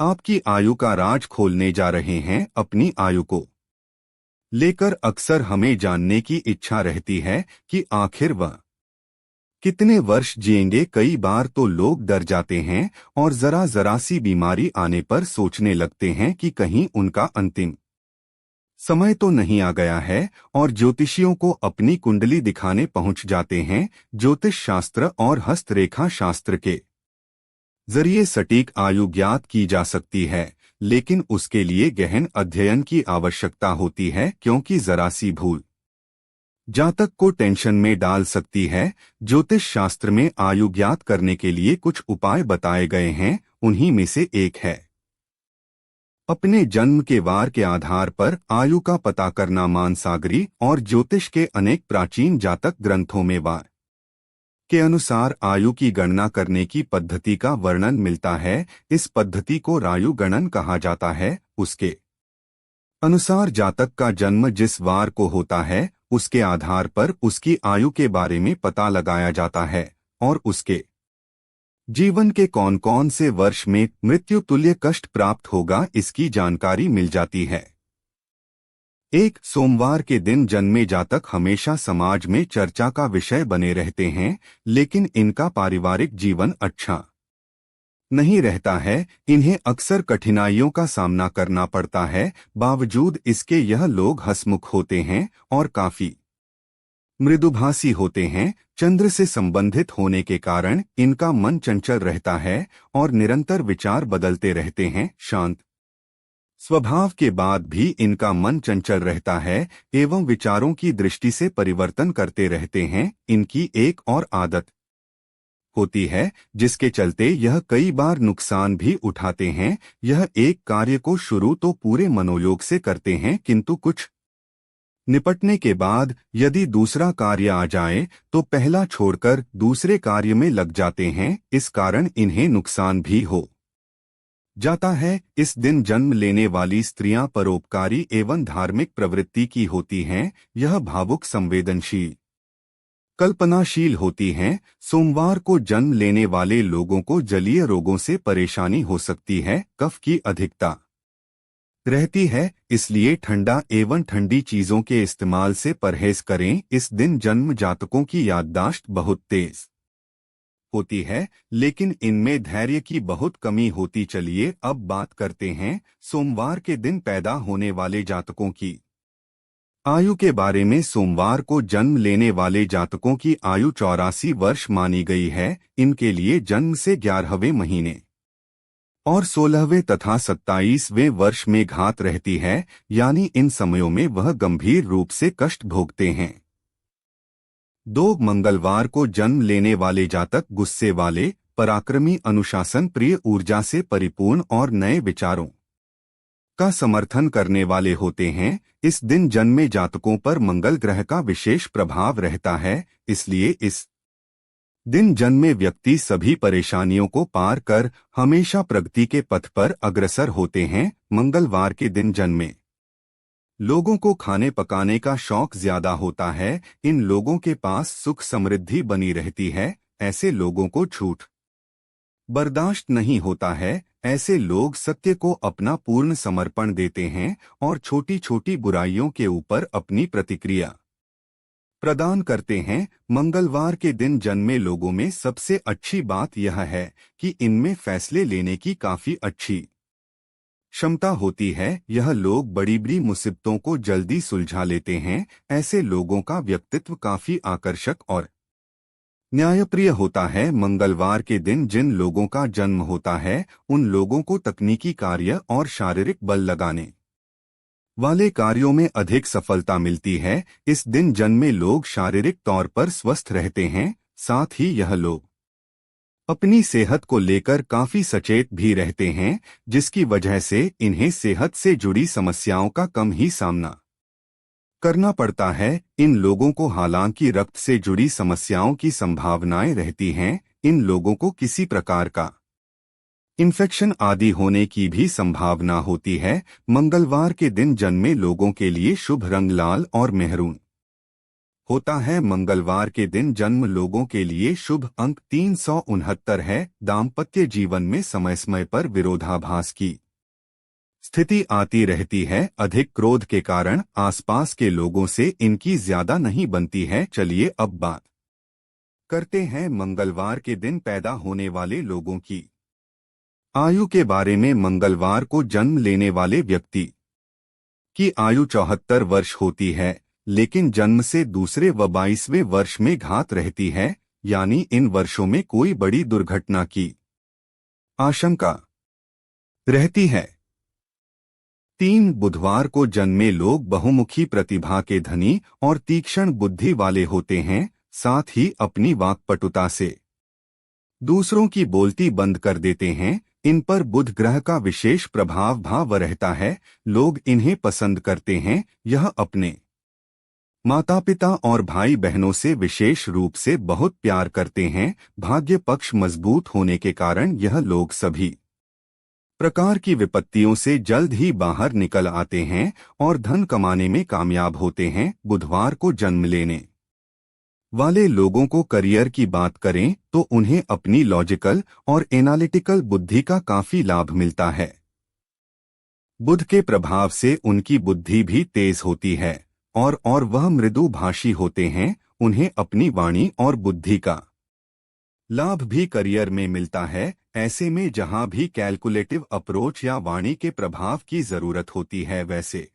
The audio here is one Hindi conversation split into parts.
आपकी आयु का राज खोलने जा रहे हैं। अपनी आयु को लेकर अक्सर हमें जानने की इच्छा रहती है कि आखिर वह कितने वर्ष जिएंगे। कई बार तो लोग डर जाते हैं और जरा जरा सी बीमारी आने पर सोचने लगते हैं कि कहीं उनका अंतिम समय तो नहीं आ गया है और ज्योतिषियों को अपनी कुंडली दिखाने पहुंच जाते हैं। ज्योतिष शास्त्र और हस्तरेखा शास्त्र के जरिए सटीक आयु ज्ञात की जा सकती है, लेकिन उसके लिए गहन अध्ययन की आवश्यकता होती है, क्योंकि जरा सी भूल जातक को टेंशन में डाल सकती है। ज्योतिष शास्त्र में आयु ज्ञात करने के लिए कुछ उपाय बताए गए हैं। उन्हीं में से एक है अपने जन्म के वार के आधार पर आयु का पता करना। मानसागरी और ज्योतिष के अनेक प्राचीन जातक ग्रंथों में वार के अनुसार आयु की गणना करने की पद्धति का वर्णन मिलता है। इस पद्धति को रायु गणन कहा जाता है। उसके अनुसार जातक का जन्म जिस वार को होता है, उसके आधार पर उसकी आयु के बारे में पता लगाया जाता है और उसके जीवन के कौन कौन से वर्ष में मृत्यु तुल्य कष्ट प्राप्त होगा, इसकी जानकारी मिल जाती है। एक सोमवार के दिन जन्मे जातक हमेशा समाज में चर्चा का विषय बने रहते हैं, लेकिन इनका पारिवारिक जीवन अच्छा नहीं रहता है। इन्हें अक्सर कठिनाइयों का सामना करना पड़ता है। बावजूद इसके यह लोग हंसमुख होते हैं और काफी मृदुभाषी होते हैं। चंद्र से संबंधित होने के कारण इनका मन चंचल रहता है और निरंतर विचार बदलते रहते हैं। शांत स्वभाव के बाद भी इनका मन चंचल रहता है एवं विचारों की दृष्टि से परिवर्तन करते रहते हैं। इनकी एक और आदत होती है जिसके चलते यह कई बार नुकसान भी उठाते हैं। यह एक कार्य को शुरू तो पूरे मनोयोग से करते हैं, किंतु कुछ निपटने के बाद यदि दूसरा कार्य आ जाए तो पहला छोड़कर दूसरे कार्य में लग जाते हैं। इस कारण इन्हें नुकसान भी हो जाता है। इस दिन जन्म लेने वाली स्त्रियां परोपकारी एवं धार्मिक प्रवृत्ति की होती हैं। यह भावुक, संवेदनशील, कल्पनाशील होती हैं। सोमवार को जन्म लेने वाले लोगों को जलीय रोगों से परेशानी हो सकती है। कफ की अधिकता रहती है, इसलिए ठंडा एवं ठंडी चीजों के इस्तेमाल से परहेज करें। इस दिन जन्म जातकों की याददाश्त बहुत तेज होती है, लेकिन इनमें धैर्य की बहुत कमी होती। चलिए अब बात करते हैं सोमवार के दिन पैदा होने वाले जातकों की आयु के बारे में। सोमवार को जन्म लेने वाले जातकों की आयु 84 वर्ष मानी गई है। इनके लिए जन्म से 11वें महीने और 16वें तथा 27वें वर्ष में घात रहती है, यानी इन समयों में वह गंभीर रूप से कष्ट भोगते हैं। 2 मंगलवार को जन्म लेने वाले जातक गुस्से वाले, पराक्रमी, अनुशासन प्रिय, ऊर्जा से परिपूर्ण और नए विचारों का समर्थन करने वाले होते हैं। इस दिन जन्मे जातकों पर मंगल ग्रह का विशेष प्रभाव रहता है, इसलिए इस दिन जन्मे व्यक्ति सभी परेशानियों को पार कर हमेशा प्रगति के पथ पर अग्रसर होते हैं। मंगलवार के दिन जन्मे लोगों को खाने पकाने का शौक ज्यादा होता है। इन लोगों के पास सुख समृद्धि बनी रहती है। ऐसे लोगों को झूठ बर्दाश्त नहीं होता है। ऐसे लोग सत्य को अपना पूर्ण समर्पण देते हैं और छोटी छोटी बुराइयों के ऊपर अपनी प्रतिक्रिया प्रदान करते हैं। मंगलवार के दिन जन्मे लोगों में सबसे अच्छी बात यह है कि इनमें फैसले लेने की काफी अच्छी क्षमता होती है। यह लोग बड़ी बड़ी मुसीबतों को जल्दी सुलझा लेते हैं। ऐसे लोगों का व्यक्तित्व काफी आकर्षक और न्यायप्रिय होता है। मंगलवार के दिन जिन लोगों का जन्म होता है, उन लोगों को तकनीकी कार्य और शारीरिक बल लगाने वाले कार्यों में अधिक सफलता मिलती है। इस दिन जन्मे लोग शारीरिक तौर पर स्वस्थ रहते हैं। साथ ही यह लोग अपनी सेहत को लेकर काफी सचेत भी रहते हैं, जिसकी वजह से इन्हें सेहत से जुड़ी समस्याओं का कम ही सामना करना पड़ता है। इन लोगों को हालांकि रक्त से जुड़ी समस्याओं की संभावनाएं रहती हैं। इन लोगों को किसी प्रकार का इन्फेक्शन आदि होने की भी संभावना होती है। मंगलवार के दिन जन्मे लोगों के लिए शुभ रंग लाल और मेहरून होता है। मंगलवार के दिन जन्म लोगों के लिए शुभ अंक 369 है। दाम्पत्य जीवन में समय समय पर विरोधाभास की स्थिति आती रहती है। अधिक क्रोध के कारण आसपास के लोगों से इनकी ज्यादा नहीं बनती है। चलिए अब बात करते हैं मंगलवार के दिन पैदा होने वाले लोगों की आयु के बारे में। मंगलवार को जन्म लेने वाले व्यक्ति की आयु 74 वर्ष होती है, लेकिन जन्म से दूसरे व 22वें वर्ष में घात रहती है, यानी इन वर्षों में कोई बड़ी दुर्घटना की आशंका रहती है। 3 बुधवार को जन्मे लोग बहुमुखी प्रतिभा के धनी और तीक्ष्ण बुद्धि वाले होते हैं, साथ ही अपनी वाक्पटुता से दूसरों की बोलती बंद कर देते हैं। इन पर बुध ग्रह का विशेष प्रभाव रहता है। लोग इन्हें पसंद करते हैं। यह अपने माता पिता और भाई बहनों से विशेष रूप से बहुत प्यार करते हैं। भाग्य पक्ष मजबूत होने के कारण यह लोग सभी प्रकार की विपत्तियों से जल्द ही बाहर निकल आते हैं और धन कमाने में कामयाब होते हैं। बुधवार को जन्म लेने वाले लोगों को करियर की बात करें तो उन्हें अपनी लॉजिकल और एनालिटिकल बुद्धि का काफी लाभ मिलता है। बुध के प्रभाव से उनकी बुद्धि भी तेज होती है और वह मृदु भाषी होते हैं। उन्हें अपनी वाणी और बुद्धि का लाभ भी करियर में मिलता है। ऐसे में जहां भी कैलकुलेटिव अप्रोच या वाणी के प्रभाव की जरूरत होती है, वैसे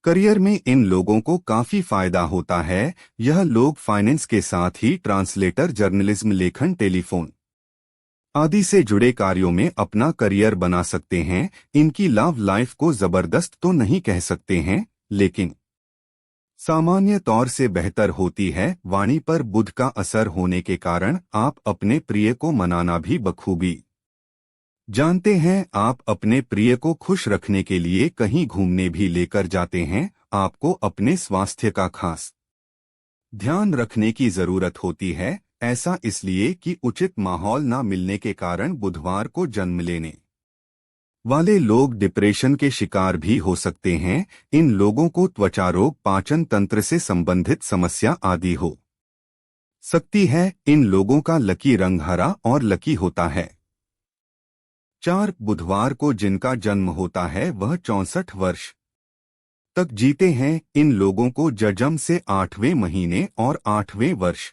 करियर में इन लोगों को काफी फायदा होता है। यह लोग फाइनेंस के साथ ही ट्रांसलेटर, जर्नलिज्म, लेखन, टेलीफोन आदि से जुड़े कार्यों में अपना करियर बना सकते हैं। इनकी लव लाइफ को जबरदस्त तो नहीं कह सकते हैं, लेकिन सामान्य तौर से बेहतर होती है। वाणी पर बुध का असर होने के कारण आप अपने प्रिय को मनाना भी बखूबी जानते हैं। आप अपने प्रिय को खुश रखने के लिए कहीं घूमने भी लेकर जाते हैं। आपको अपने स्वास्थ्य का खास ध्यान रखने की जरूरत होती है। ऐसा इसलिए कि उचित माहौल न मिलने के कारण बुधवार को जन्म लेने वाले लोग डिप्रेशन के शिकार भी हो सकते हैं। इन लोगों को त्वचा रोग, पाचन तंत्र से संबंधित समस्या आदि हो सकती है। इन लोगों का लकी रंग हरा और लकी होता है। 4 बुधवार को जिनका जन्म होता है वह 64 वर्ष तक जीते हैं। इन लोगों को जन्म से 8वें महीने और 8वें वर्ष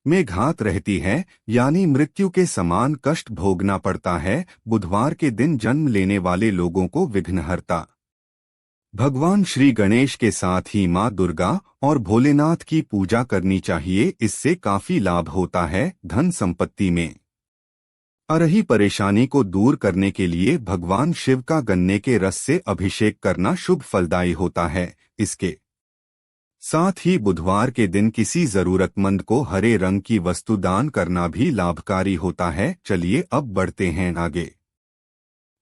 में घात रहती है, यानी मृत्यु के समान कष्ट भोगना पड़ता है। बुधवार के दिन जन्म लेने वाले लोगों को विघ्नहर्ता भगवान श्री गणेश के साथ ही मां दुर्गा और भोलेनाथ की पूजा करनी चाहिए। इससे काफी लाभ होता है। धन संपत्ति में आ रही परेशानी को दूर करने के लिए भगवान शिव का गन्ने के रस से अभिषेक करना शुभ फलदायी होता है। इसके साथ ही बुधवार के दिन किसी जरूरतमंद को हरे रंग की वस्तु दान करना भी लाभकारी होता है। चलिए अब बढ़ते हैं आगे।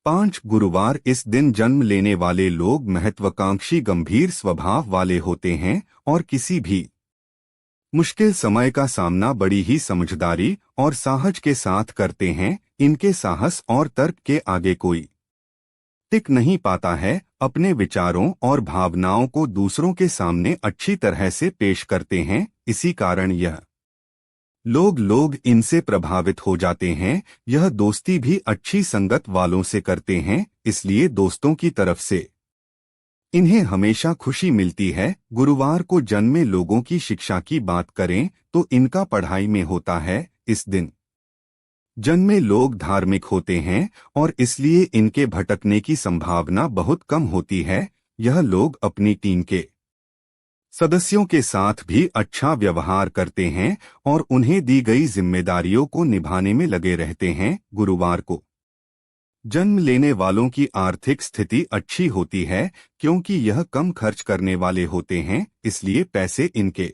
5 गुरुवार इस दिन जन्म लेने वाले लोग महत्वाकांक्षी, गंभीर स्वभाव वाले होते हैं और किसी भी मुश्किल समय का सामना बड़ी ही समझदारी और साहस के साथ करते हैं। इनके साहस और तर्क के आगे कोई टिक नहीं पाता है। अपने विचारों और भावनाओं को दूसरों के सामने अच्छी तरह से पेश करते हैं। इसी कारण यह लोग इनसे प्रभावित हो जाते हैं। यह दोस्ती भी अच्छी संगत वालों से करते हैं, इसलिए दोस्तों की तरफ से इन्हें हमेशा खुशी मिलती है। गुरुवार को जन्मे लोगों की शिक्षा की बात करें तो इनका पढ़ाई में होता है। इस दिन जन्मे लोग धार्मिक होते हैं और इसलिए इनके भटकने की संभावना बहुत कम होती है। यह लोग अपनी टीम के सदस्यों के साथ भी अच्छा व्यवहार करते हैं और उन्हें दी गई जिम्मेदारियों को निभाने में लगे रहते हैं। गुरुवार को जन्म लेने वालों की आर्थिक स्थिति अच्छी होती है, क्योंकि यह कम खर्च करने वाले होते हैं, इसलिए पैसे इनके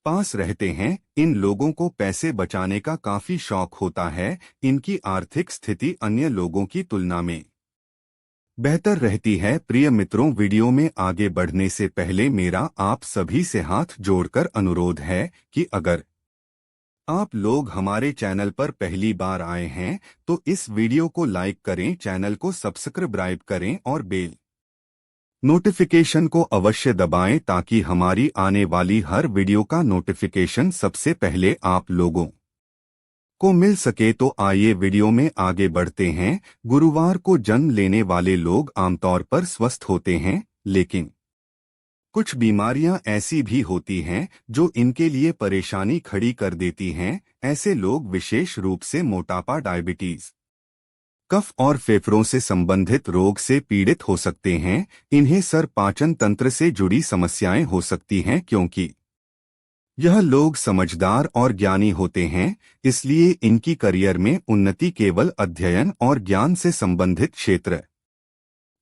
पास रहते हैं। इन लोगों को पैसे बचाने का काफी शौक होता है। इनकी आर्थिक स्थिति अन्य लोगों की तुलना में बेहतर रहती है। प्रिय मित्रों, वीडियो में आगे बढ़ने से पहले मेरा आप सभी से हाथ जोड़कर अनुरोध है कि अगर आप लोग हमारे चैनल पर पहली बार आए हैं तो इस वीडियो को लाइक करें, चैनल को सब्सक्राइब करें और बेल नोटिफिकेशन को अवश्य दबाएं ताकि हमारी आने वाली हर वीडियो का नोटिफिकेशन सबसे पहले आप लोगों को मिल सके। तो आइए वीडियो में आगे बढ़ते हैं। गुरुवार को जन्म लेने वाले लोग आमतौर पर स्वस्थ होते हैं, लेकिन कुछ बीमारियां ऐसी भी होती हैं जो इनके लिए परेशानी खड़ी कर देती हैं। ऐसे लोग विशेष रूप से मोटापा, डायबिटीज, कफ और फेफड़ों से संबंधित रोग से पीड़ित हो सकते हैं। इन्हें सर पाचन तंत्र से जुड़ी समस्याएं हो सकती हैं, क्योंकि यह लोग समझदार और ज्ञानी होते हैं, इसलिए इनकी करियर में उन्नति केवल अध्ययन और ज्ञान से संबंधित क्षेत्र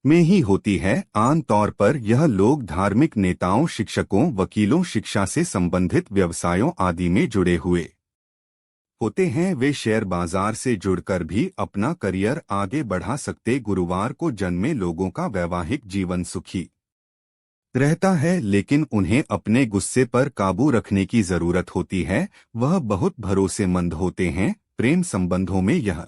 में ही होती है। आम तौर पर यह लोग धार्मिक नेताओं, शिक्षकों, वकीलों, शिक्षा से संबंधित व्यवसायों आदि में जुड़े हुए होते हैं। वे शेयर बाजार से जुड़कर भी अपना करियर आगे बढ़ा सकते। गुरुवार को जन्मे लोगों का वैवाहिक जीवन सुखी रहता है, लेकिन उन्हें अपने गुस्से पर काबू रखने की जरूरत होती है। वह बहुत भरोसेमंद होते हैं, प्रेम संबंधों में यह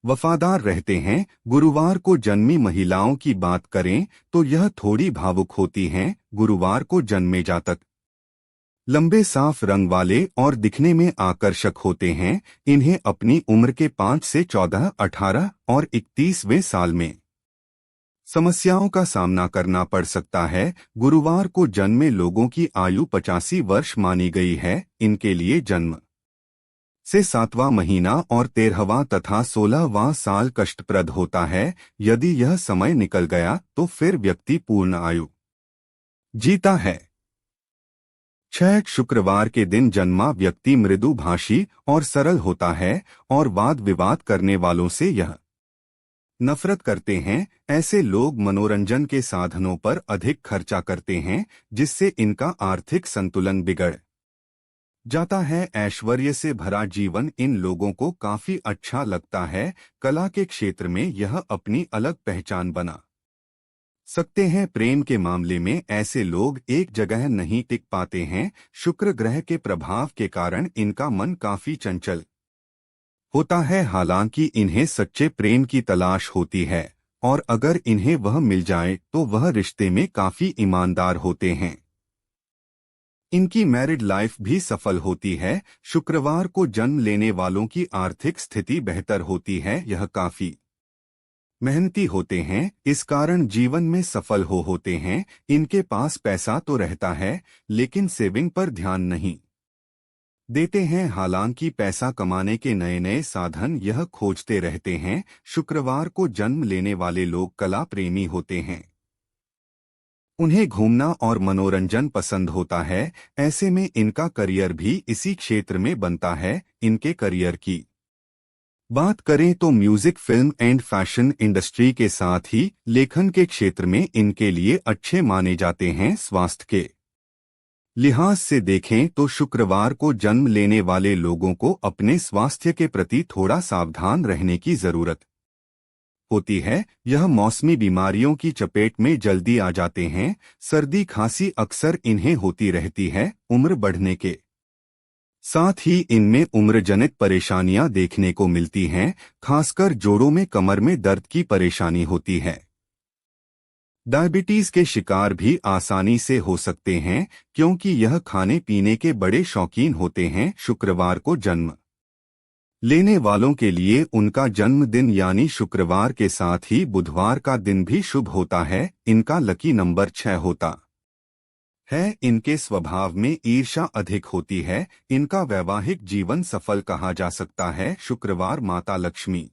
वफादार रहते हैं। गुरुवार को जन्मी महिलाओं की बात करें तो यह थोड़ी भावुक होती हैं। गुरुवार को जन्मे जातक लंबे, साफ रंग वाले और दिखने में आकर्षक होते हैं। इन्हें अपनी उम्र के 5 से 14, 18 और 31वें साल में समस्याओं का सामना करना पड़ सकता है। गुरुवार को जन्मे लोगों की आयु 85 वर्ष मानी गई है। इनके लिए जन्म से 7वां महीना और 13वां तथा 16वां साल कष्टप्रद होता है। यदि यह समय निकल गया तो फिर व्यक्ति पूर्ण आयु जीता है। 6 शुक्रवार के दिन जन्मा व्यक्ति मृदुभाषी और सरल होता है और वाद विवाद करने वालों से यह नफरत करते हैं। ऐसे लोग मनोरंजन के साधनों पर अधिक खर्चा करते हैं, जिससे इनका आर्थिक संतुलन बिगड़ जाता है। ऐश्वर्य से भरा जीवन इन लोगों को काफी अच्छा लगता है। कला के क्षेत्र में यह अपनी अलग पहचान बना सकते हैं। प्रेम के मामले में ऐसे लोग एक जगह नहीं टिक पाते हैं। शुक्र ग्रह के प्रभाव के कारण इनका मन काफी चंचल होता है। हालांकि इन्हें सच्चे प्रेम की तलाश होती है और अगर इन्हें वह मिल जाए तो वह रिश्ते में काफी ईमानदार होते हैं। इनकी मैरिड लाइफ भी सफल होती है। शुक्रवार को जन्म लेने वालों की आर्थिक स्थिति बेहतर होती है। यह काफी मेहनती होते हैं, इस कारण जीवन में सफल होते हैं। इनके पास पैसा तो रहता है, लेकिन सेविंग पर ध्यान नहीं देते हैं। हालांकि पैसा कमाने के नए नए साधन यह खोजते रहते हैं। शुक्रवार को जन्म लेने वाले लोग कला प्रेमी होते हैं। उन्हें घूमना और मनोरंजन पसंद होता है। ऐसे में इनका करियर भी इसी क्षेत्र में बनता है। इनके करियर की बात करें तो music, film and fashion industry के साथ ही लेखन के क्षेत्र में इनके लिए अच्छे माने जाते हैं। स्वास्थ्य के लिहाज से देखें तो शुक्रवार को जन्म लेने वाले लोगों को अपने स्वास्थ्य के प्रति थोड़ा सावधान रहने की जरूरत होती है। यह मौसमी बीमारियों की चपेट में जल्दी आ जाते हैं। सर्दी, खांसी अक्सर इन्हें होती रहती है। उम्र बढ़ने के साथ ही इनमें उम्रजनित परेशानियां देखने को मिलती हैं। खासकर जोड़ों में, कमर में दर्द की परेशानी होती है। डायबिटीज के शिकार भी आसानी से हो सकते हैं, क्योंकि यह खाने पीने के बड़े शौकीन होते हैं। शुक्रवार को जन्म लेने वालों के लिए उनका जन्मदिन यानी शुक्रवार के साथ ही बुधवार का दिन भी शुभ होता है। इनका लकी नंबर 6 होता है। इनके स्वभाव में ईर्ष्या अधिक होती है। इनका वैवाहिक जीवन सफल कहा जा सकता है। शुक्रवार माता लक्ष्मी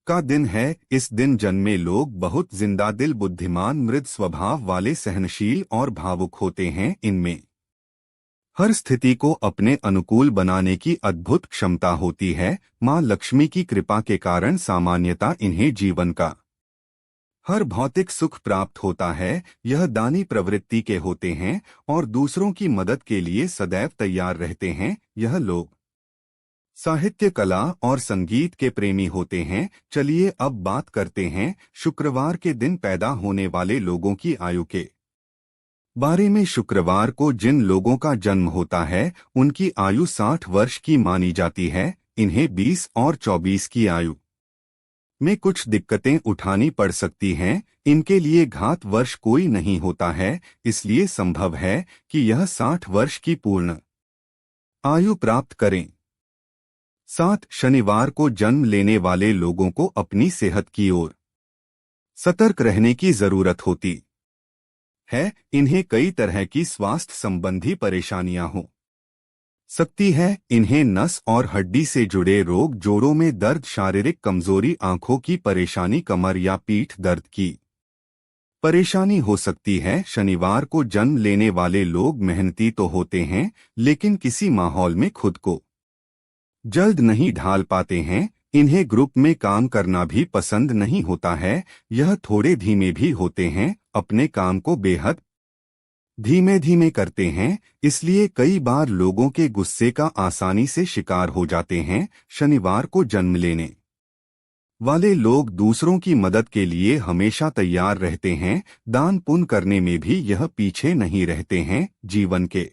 का दिन है। इस दिन जन्मे लोग बहुत जिंदादिल, बुद्धिमान, मृद स्वभाव वाले, सहनशील और भावुक होते हैं। इनमें हर स्थिति को अपने अनुकूल बनाने की अद्भुत क्षमता होती है। मां लक्ष्मी की कृपा के कारण सामान्यतः इन्हें जीवन का हर भौतिक सुख प्राप्त होता है। यह दानी प्रवृत्ति के होते हैं और दूसरों की मदद के लिए सदैव तैयार रहते हैं। यह लोग साहित्य, कला और संगीत के प्रेमी होते हैं। चलिए अब बात करते हैं शुक्रवार के दिन पैदा होने वाले लोगों की आयु के बारे में। शुक्रवार को जिन लोगों का जन्म होता है उनकी आयु 60 वर्ष की मानी जाती है। इन्हें 20 और 24 की आयु में कुछ दिक्कतें उठानी पड़ सकती हैं। इनके लिए घात वर्ष कोई नहीं होता है, इसलिए संभव है कि यह 60 वर्ष की पूर्ण आयु प्राप्त करें। 7 शनिवार को जन्म लेने वाले लोगों को अपनी सेहत की ओर सतर्क रहने की जरूरत होती है। इन्हें कई तरह की स्वास्थ्य संबंधी परेशानियां हो सकती है। इन्हें नस और हड्डी से जुड़े रोग, जोड़ों में दर्द, शारीरिक कमजोरी, आंखों की परेशानी, कमर या पीठ दर्द की परेशानी हो सकती है। शनिवार को जन्म लेने वाले लोग मेहनती तो होते हैं, लेकिन किसी माहौल में खुद को जल्द नहीं ढाल पाते हैं। इन्हें ग्रुप में काम करना भी पसंद नहीं होता है। यह थोड़े धीमे भी होते हैं, अपने काम को बेहद धीमे धीमे करते हैं, इसलिए कई बार लोगों के गुस्से का आसानी से शिकार हो जाते हैं। शनिवार को जन्म लेने वाले लोग दूसरों की मदद के लिए हमेशा तैयार रहते हैं। दान पुण्य करने में भी यह पीछे नहीं रहते हैं। जीवन के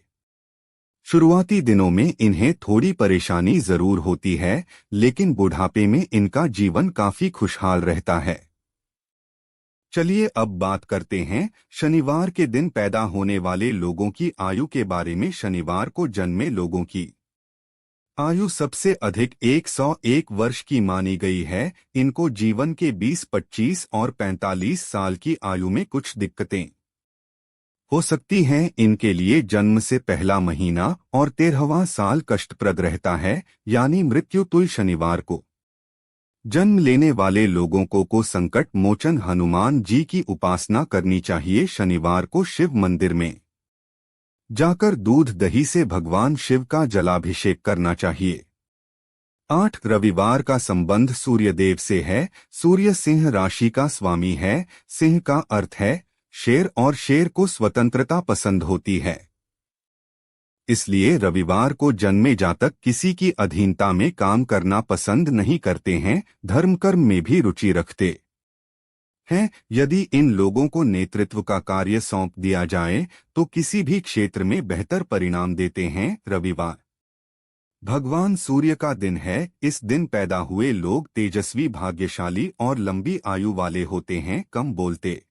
शुरुआती दिनों में इन्हें थोड़ी परेशानी जरूर होती है, लेकिन बुढ़ापे में इनका जीवन काफी खुशहाल रहता है। चलिए अब बात करते हैं शनिवार के दिन पैदा होने वाले लोगों की आयु के बारे में। शनिवार को जन्मे लोगों की आयु सबसे अधिक 101 वर्ष की मानी गई है। इनको जीवन के 20, 25 और 45 साल की आयु में कुछ दिक्कतें हो सकती हैं। इनके लिए जन्म से पहला महीना और 13वां साल कष्टप्रद रहता है, यानी मृत्यु तुल्य। शनिवार को जन्म लेने वाले लोगों को संकट मोचन हनुमान जी की उपासना करनी चाहिए। शनिवार को शिव मंदिर में जाकर दूध दही से भगवान शिव का जलाभिषेक करना चाहिए। 8 रविवार का संबंध सूर्यदेव से है। सूर्य सिंह राशि का स्वामी है। सिंह का अर्थ है शेर, और शेर को स्वतंत्रता पसंद होती है, इसलिए रविवार को जन्मे जातक किसी की अधीनता में काम करना पसंद नहीं करते हैं। धर्म कर्म में भी रुचि रखते हैं। यदि इन लोगों को नेतृत्व का कार्य सौंप दिया जाए तो किसी भी क्षेत्र में बेहतर परिणाम देते हैं। रविवार भगवान सूर्य का दिन है। इस दिन पैदा हुए लोग तेजस्वी, भाग्यशाली और लंबी आयु वाले होते हैं। कम बोलते,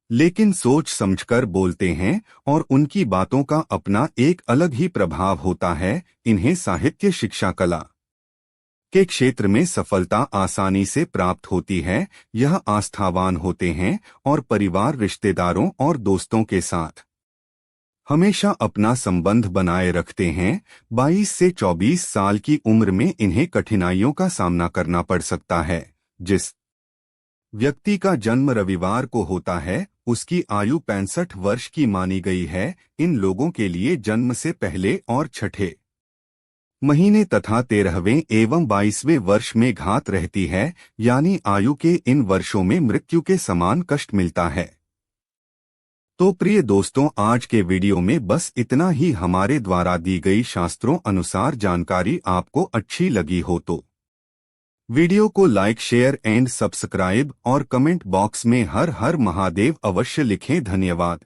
लेकिन सोच समझकर बोलते हैं, और उनकी बातों का अपना एक अलग ही प्रभाव होता है। इन्हें साहित्य, शिक्षा, कला के क्षेत्र में सफलता आसानी से प्राप्त होती है। यह आस्थावान होते हैं और परिवार, रिश्तेदारों और दोस्तों के साथ हमेशा अपना संबंध बनाए रखते हैं। 22 से 24 साल की उम्र में इन्हें कठिनाइयों का सामना करना पड़ सकता है। जिस व्यक्ति का जन्म रविवार को होता है उसकी आयु 65 वर्ष की मानी गई है। इन लोगों के लिए जन्म से पहले और छठे महीने तथा 13वें एवं 22वें वर्ष में घात रहती है, यानी आयु के इन वर्षों में मृत्यु के समान कष्ट मिलता है। तो प्रिय दोस्तों, आज के वीडियो में बस इतना ही। हमारे द्वारा दी गई शास्त्रों अनुसार जानकारी आपको अच्छी लगी हो तो वीडियो को लाइक, शेयर एंड सब्सक्राइब और कमेंट बॉक्स में हर हर महादेव अवश्य लिखें। धन्यवाद।